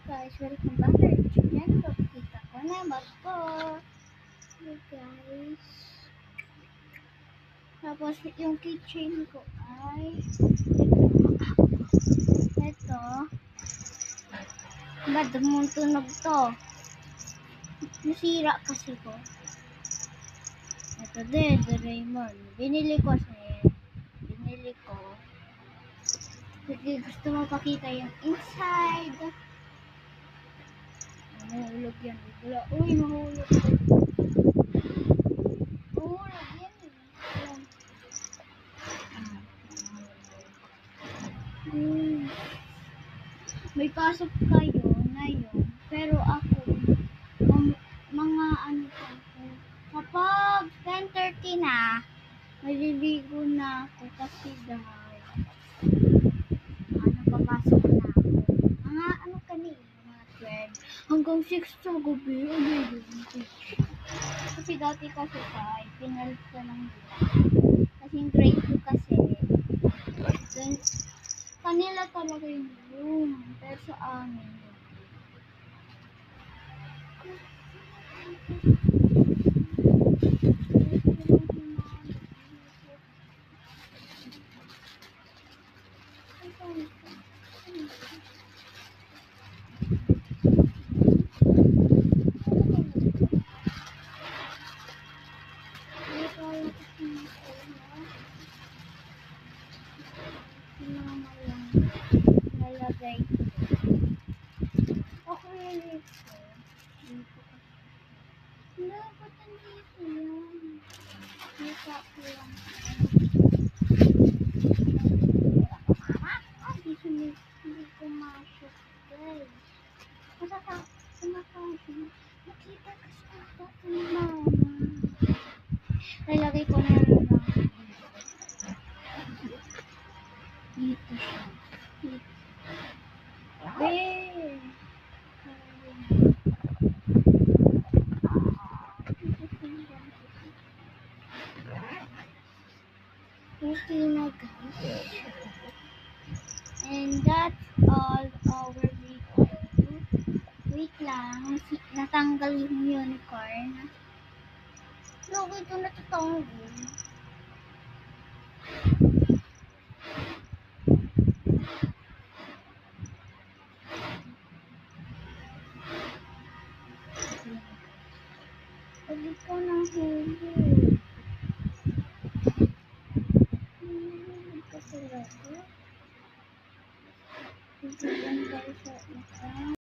guys, welcome back to our channel. Kita ko na magpo. Hey guys. Tapos yung keychain ko ay ito. Ba't tumutunog to? Nasira kasi ko. Ito din, Doraemon. Binili ko. Kasi gusto mo pakita yung inside. Nahulog yan. Bigla. Uy, nahulog. Nahulog yan. Ayan. May pasok kayo ngayon. Pero ako, mga ano pa ako. Kapag 10:30 na, maliligo na ako kasi dahil papasok na ako. Mga ano kanina, mga 12. Hanggang 6 sa gabi. Kasi dati kasi tayo, pinalit ko ng kasing grade 2 kasi. Then, kanila talaga yung room. Pero sa amin, nalagay ko. Okay, dito. Dapat nandito yan. Dito ako lang. Hindi pumasok, guys. Kumakain. Nakita kasi ako ng mama. Nalagay ko na lang dito siya. Dito. Okay na guys. And that's all our video. Wait lang. Natanggal yung unicorn. Logo ito natatanggal. Pag ikaw nang huli. Huli ka talaga. Ito lang tayo sa isa.